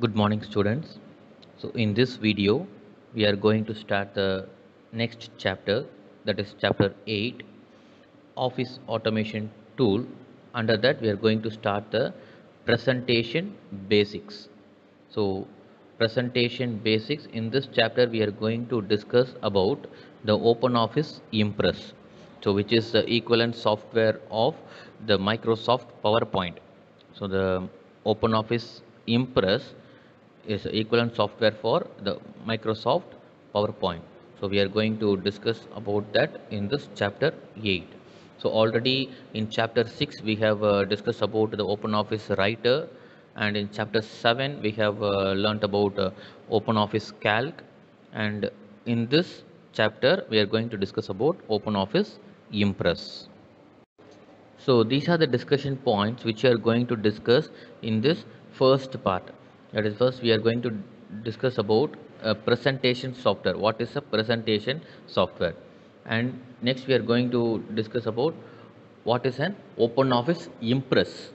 Good morning, students. So, in this video, we are going to start the next chapter, that is chapter 8, Office Automation Tool. Under that, we are going to start the presentation basics. So, presentation basics, in this chapter, we are going to discuss about the OpenOffice Impress. So, which is the equivalent software of the Microsoft PowerPoint. So, the OpenOffice Impress is equivalent software for the Microsoft PowerPoint. So we are going to discuss about that in this chapter 8. So already in chapter 6 we have discussed about the OpenOffice Writer, and in chapter 7 we have learnt about OpenOffice Calc, and in this chapter we are going to discuss about OpenOffice Impress. So these are the discussion points which we are going to discuss in this first part. That is, first we are going to discuss about presentation software. What is a presentation software? And next we are going to discuss about what is an OpenOffice Impress,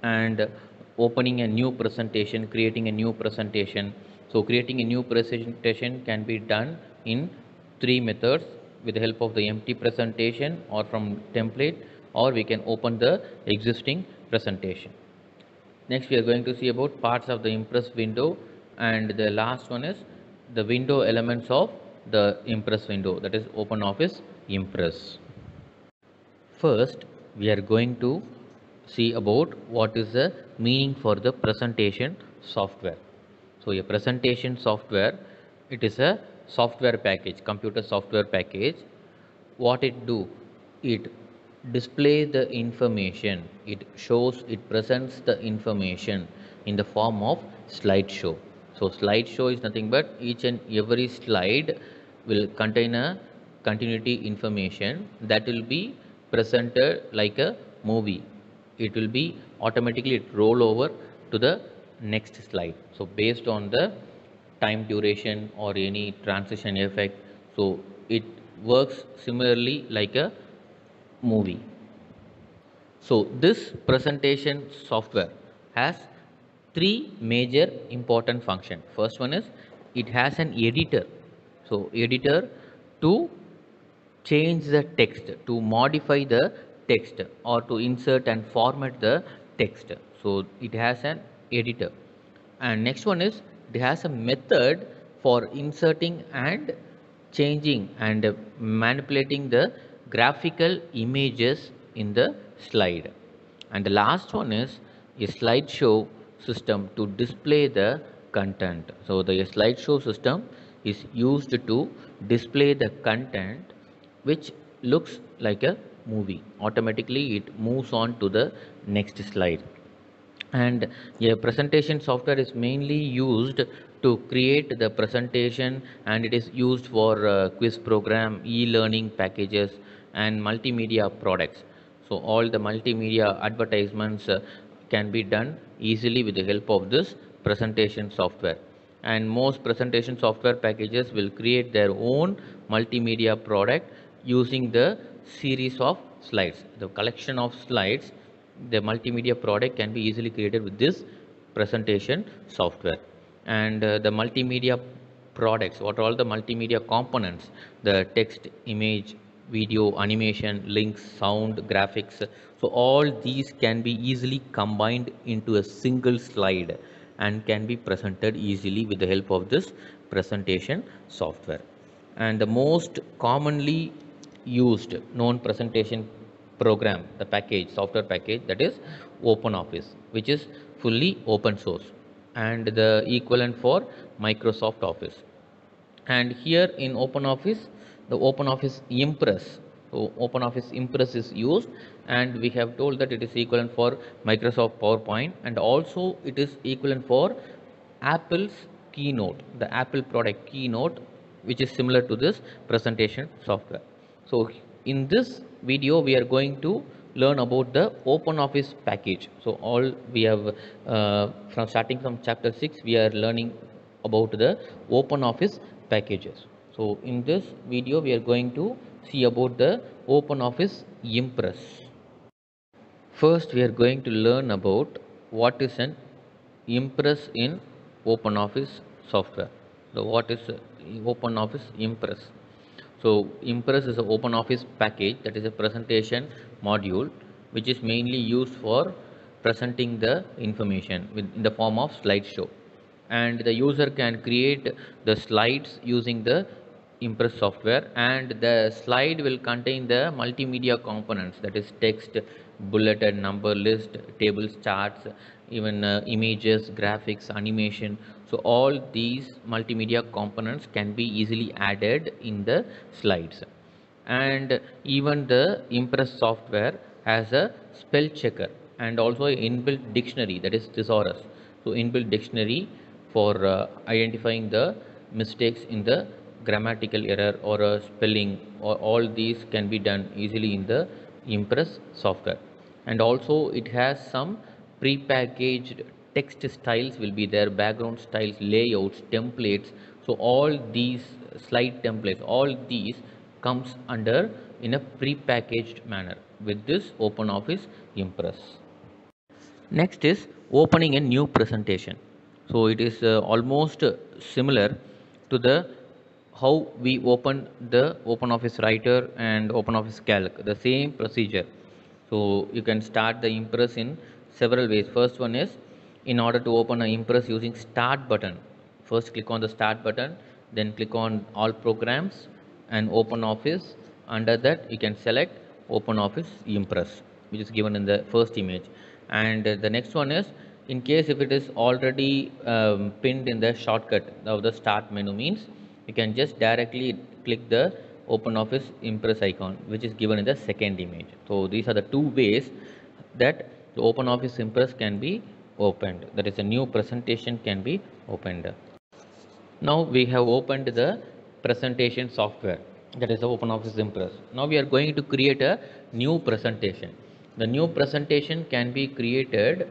and opening a new presentation, creating a new presentation. So creating a new presentation can be done in three methods: with the help of the empty presentation, or from template, or we can open the existing presentation. Next we are going to see about parts of the Impress window, and the last one is the window elements of the Impress window, that is OpenOffice Impress. First, we are going to see about what is the meaning for the presentation software. So, a presentation software, it is a software package, computer software package. What it do? It displays the information. It shows, it presents the information in the form of slideshow. So, slideshow is nothing but each and every slide will contain a continuity information that will be presented like a movie. It will be automatically roll over to the next slide. So based on the time duration or any transition effect, so it works similarly like a movie. So this presentation software has three major important function. First one is it has an editor. So editor to change the text, to modify the text, or to insert and format the text. So it has an editor. And next one is it has a method for inserting and changing and manipulating the graphical images in the slide. And the last one is a slideshow system to display the content. So the slideshow system is used to display the content which looks like a movie. Automatically it moves on to the next slide. And a presentation software is mainly used to create the presentation, and it is used for quiz program, e-learning packages, and multimedia products. So all the multimedia advertisements can be done easily with the help of this presentation software. And most presentation software packages will create their own multimedia product using the series of slides, the collection of slides. The multimedia product can be easily created with this presentation software. And the multimedia products, what are all the multimedia components? The text, image, video, animation, links, sound, graphics. So all these can be easily combined into a single slide and can be presented easily with the help of this presentation software. And the most commonly used known presentation program, the package, software package, that is OpenOffice, which is fully open source, and the equivalent for Microsoft Office. And here in OpenOffice, the OpenOffice Impress, so OpenOffice Impress is used, and we have told that it is equivalent for Microsoft PowerPoint, and also it is equivalent for Apple's Keynote, the Apple product Keynote, which is similar to this presentation software. So in this video we are going to learn about the OpenOffice package. So all we have from starting from chapter 6 we are learning about the OpenOffice packages. So in this video we are going to see about the OpenOffice Impress. First we are going to learn about what is an Impress in OpenOffice software. So what is OpenOffice Impress? So Impress is an OpenOffice package, that is a presentation module which is mainly used for presenting the information in the form of slideshow, and the user can create the slides using the Impress software, and the slide will contain the multimedia components, that is text, bulleted number list, tables, charts, even images, graphics, animation. So all these multimedia components can be easily added in the slides. And even the Impress software has a spell checker and also an inbuilt dictionary, that is thesaurus. So inbuilt dictionary for identifying the mistakes in the grammatical error or a spelling, or all these can be done easily in the Impress software. And also it has some pre-packaged text styles will be there, background styles, layouts, templates. So all these slide templates, all these comes under in a pre-packaged manner with this OpenOffice Impress. Next is opening a new presentation. So it is almost similar to the how we open the OpenOffice Writer and OpenOffice Calc, the same procedure. So you can start the Impress in several ways. First one is, in order to open an Impress using Start button, first click on the Start button, then click on All Programs and OpenOffice. Under that you can select OpenOffice Impress, which is given in the first image. And the next one is, in case if it is already pinned in the shortcut of the Start menu, means you can just directly click the OpenOffice Impress icon, which is given in the second image. So these are the two ways that the OpenOffice Impress can be opened, that is a new presentation can be opened. Now we have opened the presentation software, that is the OpenOffice Impress. Now we are going to create a new presentation. The new presentation can be created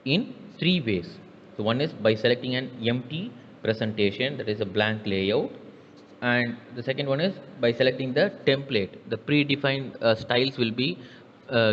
in three ways. So one is by selecting an empty presentation, that is a blank layout, and the second one is by selecting the template. The predefined styles will be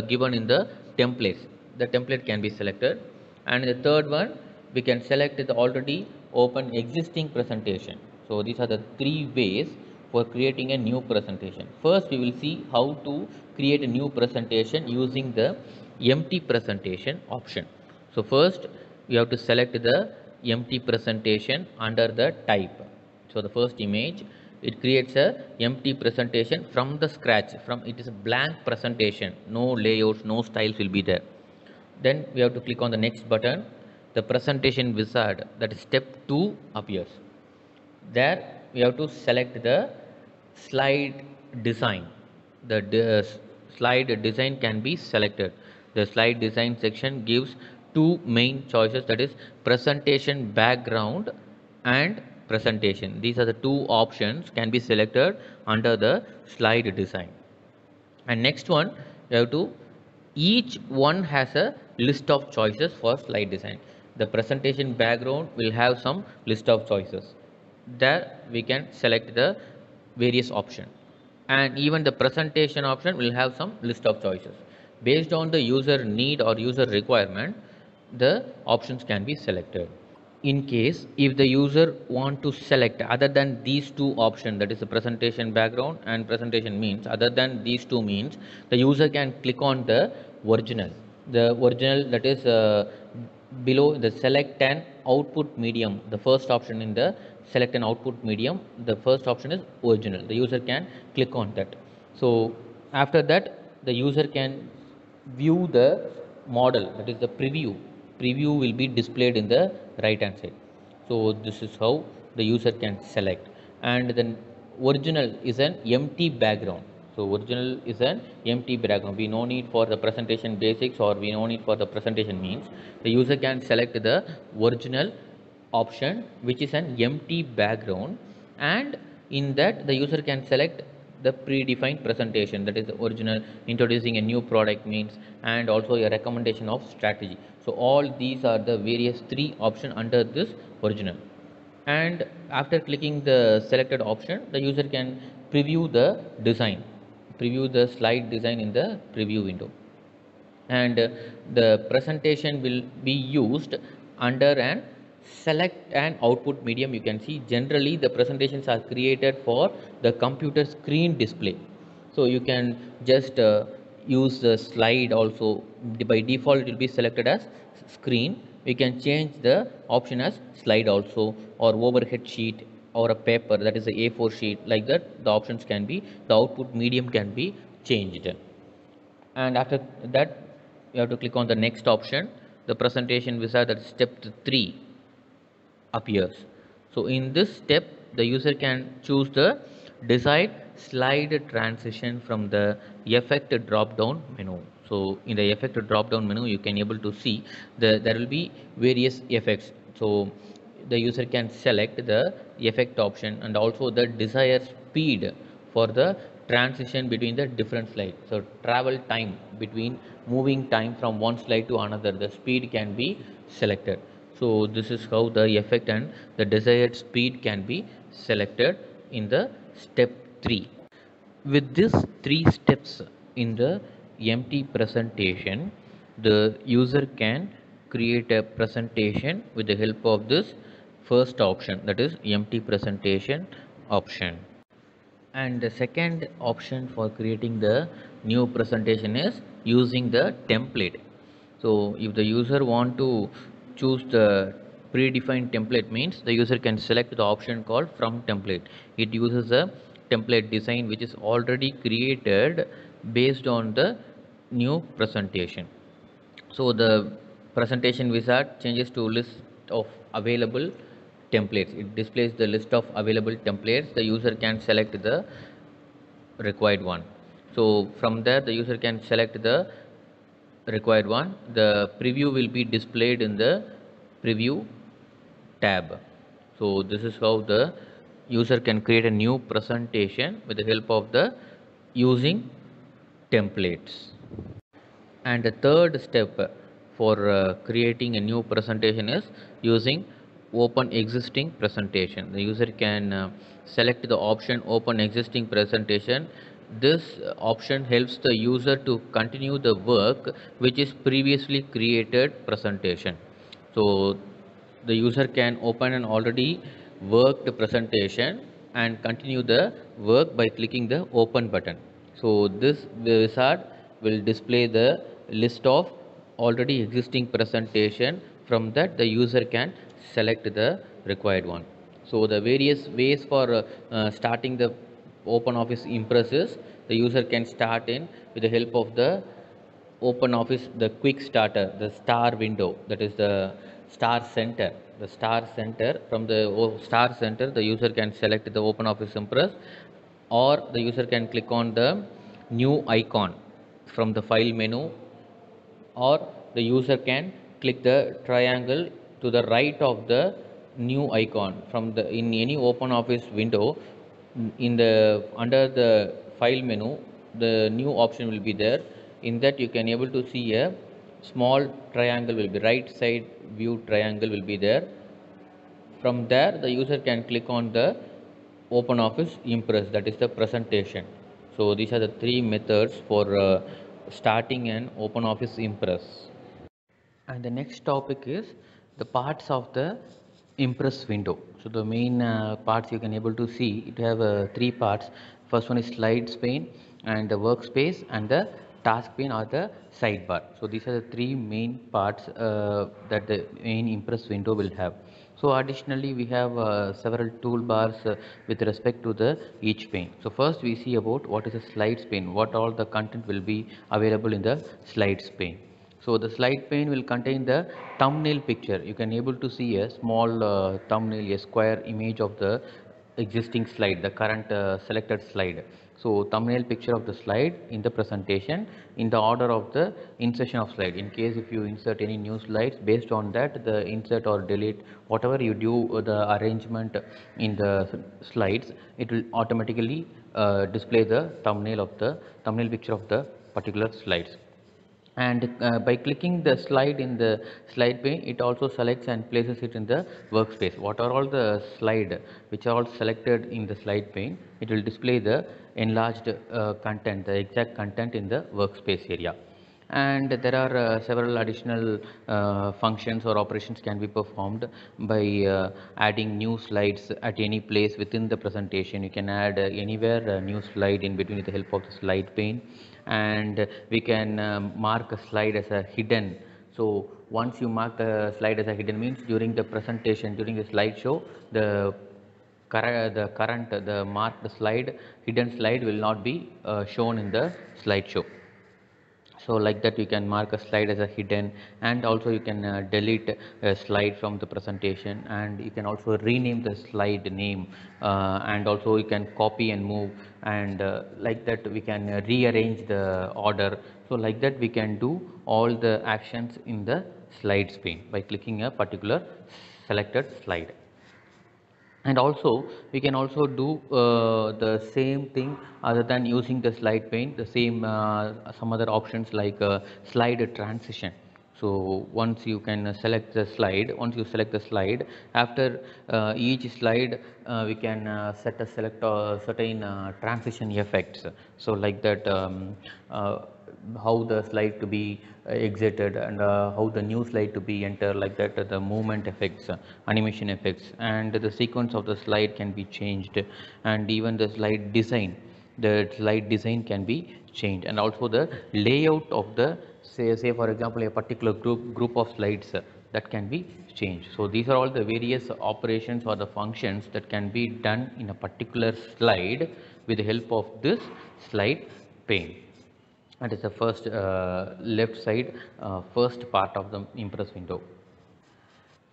given in the templates. The template can be selected. And the third one, we can select the already open existing presentation. So these are the three ways for creating a new presentation. First we will see how to create a new presentation using the empty presentation option. So first we have to select the empty presentation under the type. So the first image, it creates a empty presentation from the scratch, from it is a blank presentation, no layouts, no styles will be there. Then we have to click on the next button. The presentation wizard, that is step 2, appears. There we have to select the slide design. The slide design can be selected. The slide design section gives two main choices, that is presentation background and presentation. These are the two options can be selected under the slide design. And next one, you have to, each one has a list of choices for slide design. The presentation background will have some list of choices. There we can select the various options, and even the presentation option will have some list of choices. Based on the user need or user requirement, the options can be selected. In case if the user want to select other than these two options, that is the presentation background and presentation means, other than these two means, the user can click on the original, that is below the select an output medium, the first option in the select an output medium, the first option is original. The user can click on that. So after that the user can view the model, that is the preview will be displayed in the right hand side. So this is how the user can select. And then original is an empty background. So original is an empty background, we no need for the presentation basics, or we no need for the presentation means, the user can select the original option, which is an empty background, and in that the user can select the predefined presentation, that is the original, introducing a new product means, and also a recommendation of strategy. So all these are the various three options under this original. And after clicking the selected option, the user can preview the slide design in the preview window. And the presentation will be used under an select an output medium. You can see generally the presentations are created for the computer screen display. So you can just use the slide also. By default it will be selected as screen. We can change the option as slide also, or overhead sheet, or a paper, that is a A4 sheet. Like that the options can be, the output medium can be changed. And after that you have to click on the next option. The presentation wizard, that is step 3, appears. So in this step the user can choose the desired slide transition from the effect drop down menu. So in the effect drop down menu you can able to see there will be various effects. So the user can select the effect option and also the desired speed for the transition between the different slides. So travel time between moving time from one slide to another, the speed can be selected. So this is how the effect and the desired speed can be selected in the step 3. With these 3 steps in the empty presentation, the user can create a presentation with the help of this first option, that is empty presentation option. And the second option for creating the new presentation is using the template. So if the user want to choose the predefined template, means the user can select the option called from template. It uses a template design which is already created based on the new presentation. So the presentation wizard changes to list of available templates. It displays the list of available templates. The user can select the required one. So from there the user can select the required one. The preview will be displayed in the preview tab. So this is how the user can create a new presentation with the help of the using templates. And the third step for creating a new presentation is using open existing presentation. The user can select the option open existing presentation. This option helps the user to continue the work which is previously created presentation. So the user can open an already worked presentation and continue the work by clicking the open button. So this wizard will display the list of already existing presentation. From that the user can select the required one. So the various ways for starting the OpenOffice Impress is, the user can start in with the help of the OpenOffice, the quick starter, the star window, that is the star center. The star center, from the star center the user can select the OpenOffice Impress, or the user can click on the new icon from the file menu, or the user can click the triangle to the right of the new icon from the in any OpenOffice window. In the under the file menu the new option will be there. In that you can able to see a small triangle will be right side view triangle will be there. From there the user can click on the OpenOffice Impress, that is the presentation. So these are the 3 methods for starting an OpenOffice Impress. And the next topic is the parts of the Impress window. So the main parts you can able to see, it have 3 parts. First one is slides pane, and the workspace, and the task pane or the sidebar. So these are the 3 main parts that the main Impress window will have. So additionally we have several toolbars with respect to the each pane. So first we see about what is a slides pane, what all the content will be available in the slides pane. So the slide pane will contain the thumbnail picture. You can able to see a small thumbnail, a square image of the existing slide, the current selected slide. So thumbnail picture of the slide in the presentation in the order of the insertion of slide. In case if you insert any new slides, based on that the insert or delete, whatever you do the arrangement in the slides, it will automatically display the thumbnail picture of the particular slides. And by clicking the slide in the slide pane, it also selects and places it in the workspace. What are all the slide which are all selected in the slide pane, it will display the enlarged content, the exact content in the workspace area. and there are several additional functions or operations can be performed by adding new slides at any place within the presentation. You can add anywhere a new slide in between with the help of the slide pane, and we can mark a slide as a hidden. So once you mark the slide as a hidden means during the presentation, during the slideshow, the marked slide, hidden slide will not be shown in the slideshow. So like that we can mark a slide as a hidden, and also you can delete a slide from the presentation, and you can also rename the slide name, and also you can copy and move, and like that we can rearrange the order. So like that we can do all the actions in the slides pane by clicking a particular selected slide. And also we can also do the same thing other than using the slide pane, the same some other options like slide transition. So once you can select the slide, once you select the slide, after each slide we can set a certain transition effects. So like that how the slide to be exited, and how the new slide to be enter, like that the movement effects, animation effects, and the sequence of the slide can be changed, and even the slide design can be changed, and also the layout of the say for example a particular group of slides that can be changed. So these are all the various operations or the functions that can be done in a particular slide with the help of this slide pane. That is the first left side first part of the Impress window.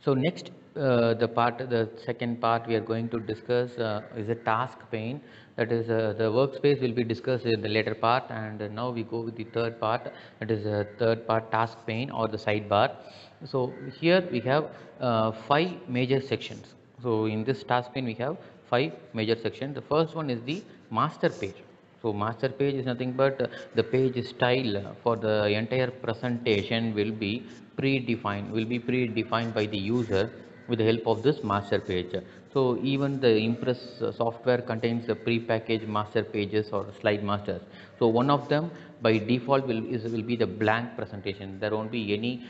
So next the second part we are going to discuss is a task pane. That is the workspace will be discussed in the later part, and now we go with the third part, that is the third part, task pane or the sidebar. So here we have 5 major sections. So in this task pane we have 5 major sections. The first one is the master page. So master page is nothing but the page style for the entire presentation will be predefined by the user with the help of this master page. So even the Impress software contains the pre-packaged master pages or slide masters. So one of them by default will be the blank presentation. There won't be any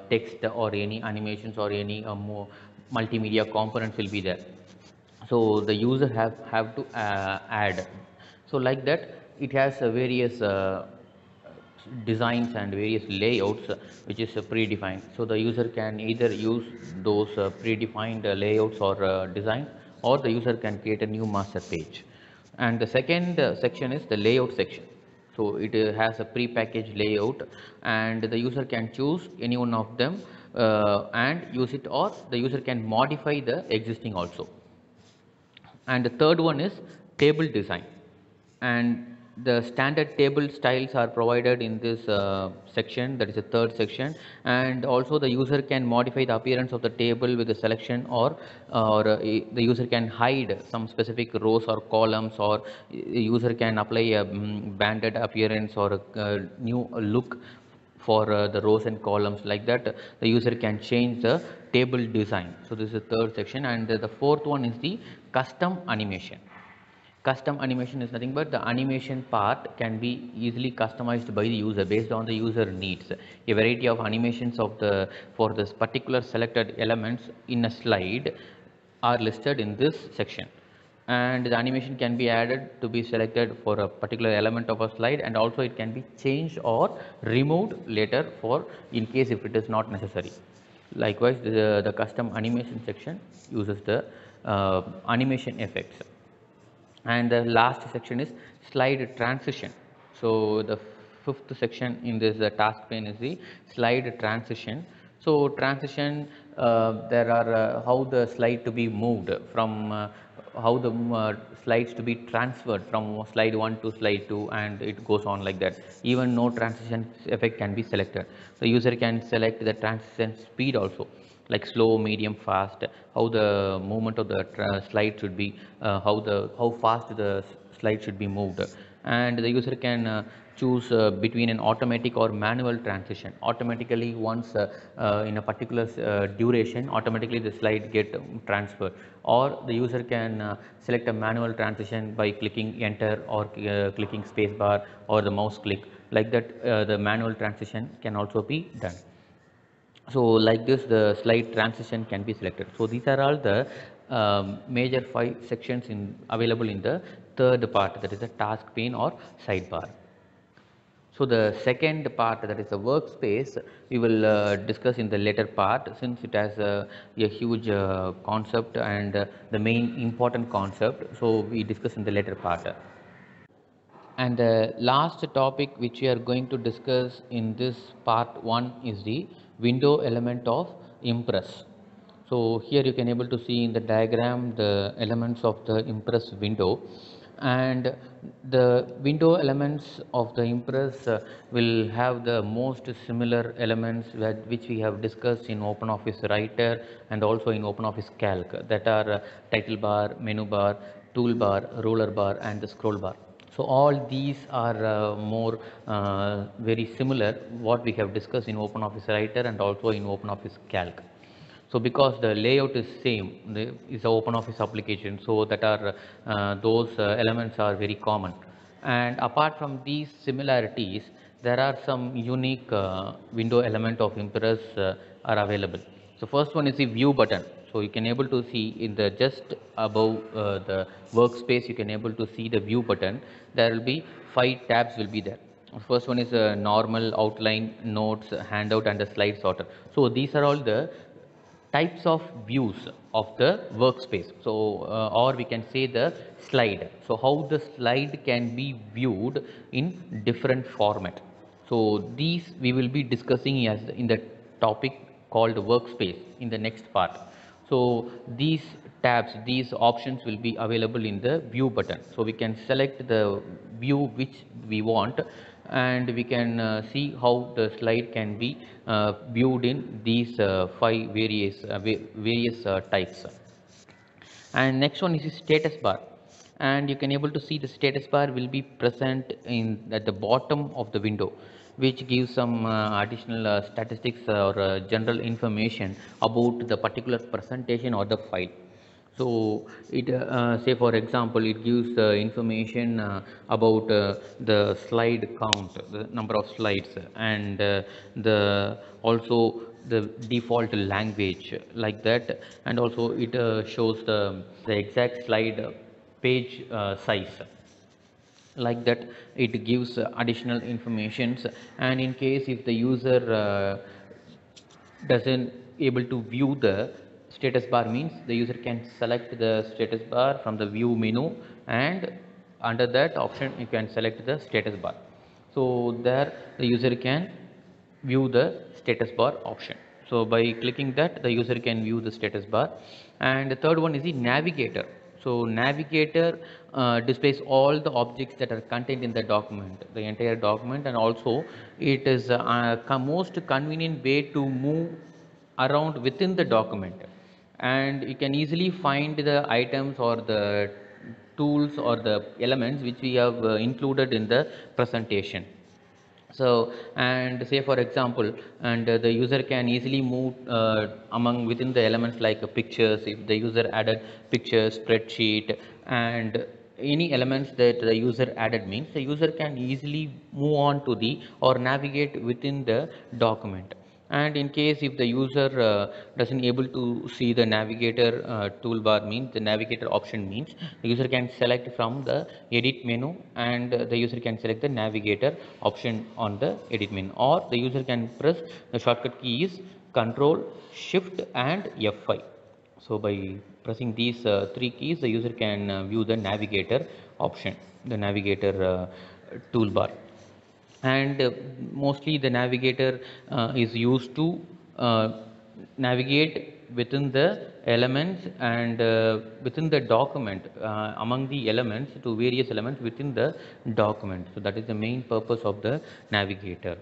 text or any animations or any multimedia components will be there. So the user have to add. So like that it has various designs and various layouts which is predefined. So the user can either use those predefined layouts or design, or the user can create a new master page. And the second section is the layout section. So it has a pre-packaged layout, and the user can choose any one of them and use it, or the user can modify the existing also. And the third one is table design, and the standard table styles are provided in this section, that is the third section. And also the user can modify the appearance of the table with the selection, or the user can hide some specific rows or columns, or user can apply a banded appearance or a new look for the rows and columns. Like that the user can change the table design. So this is the third section. And the fourth one is the custom animation. Custom animation is nothing but the animation part can be easily customized by the user based on the user needs. A variety of animations of the for this particular selected elements in a slide are listed in this section, and the animation can be added to be selected for a particular element of a slide, and also it can be changed or removed later for in case if it is not necessary. Likewise the custom animation section uses the animation effects. And the last section is slide transition. So the fifth section in this task pane is the slide transition. So transition, there are how the slide to be moved from how the slides to be transferred from slide 1 to slide 2, and it goes on like that. Even no transition effect can be selected. The user can select the transition speed also, like slow, medium, fast, how the movement of the slide should be, how fast the slide should be moved. and the user can choose between an automatic or manual transition. Automatically, once in a particular duration, automatically the slide get transferred, or the user can select a manual transition by clicking enter or clicking spacebar or the mouse click. Like that, the manual transition can also be done. So like this, the slide transition can be selected. So these are all the major 5 sections available in the third part, that is the task pane or sidebar. So the second part, that is the workspace, we will discuss in the later part, since it has a huge concept and the main important concept. So we discuss in the later part. And the last topic which we are going to discuss in this part 1 is the window element of Impress. So here you can able to see in the diagram the elements of the Impress window, and the window elements of the Impress will have the most similar elements which we have discussed in OpenOffice Writer and also in OpenOffice Calc, that are title bar, menu bar, toolbar, roller bar and the scroll bar. So all these are more very similar what we have discussed in OpenOffice Writer and also in OpenOffice Calc. So because the layout is same, is an OpenOffice application, so that are those elements are very common. And apart from these similarities, there are some unique window element of Impress are available. So first one is the view button. So you can able to see in the just above the workspace, you can able to see the view button. There will be 5 tabs will be there. First one is normal, outline, notes, handout and the slide sorter. So these are all the types of views of the workspace. So or we can say the slide. So how the slide can be viewed in different format. So these we will be discussing as in the topic called workspace in the next part. So these tabs, these options will be available in the view button. So we can select the view which we want, and we can see how the slide can be viewed in these 5 various types. And next one is the status bar, and you can able to see the status bar will be present in at the bottom of the window, which gives some additional statistics or general information about the particular presentation or the file. So it say for example, it gives information about the slide count, the number of slides, and the also the default language, like that, and also it shows the exact slide page size, like that. It gives additional informations, and in case if the user doesn't able to view the status bar, means the user can select the status bar from the view menu, and under that option you can select the status bar. So there the user can view the status bar option. So by clicking that, the user can view the status bar. And the third one is the navigator. So navigator displays all the objects that are contained in the document, the entire document, and also it is most convenient way to move around within the document, and you can easily find the items or the tools or the elements which we have included in the presentation. So and say for example, and the user can easily move among within the elements like pictures. If the user added pictures, spreadsheet, and any elements that the user added, means the user can easily move on to the or navigate within the document. And in case if the user doesn't able to see the navigator toolbar, means the navigator option, means the user can select from the edit menu, and the user can select the navigator option on the edit menu, or the user can press the shortcut keys control shift and F5. So by pressing these 3 keys, the user can view the navigator option, the navigator toolbar. And mostly the navigator is used to navigate within the elements and within the document, among the elements to various elements within the document. So that is the main purpose of the navigator.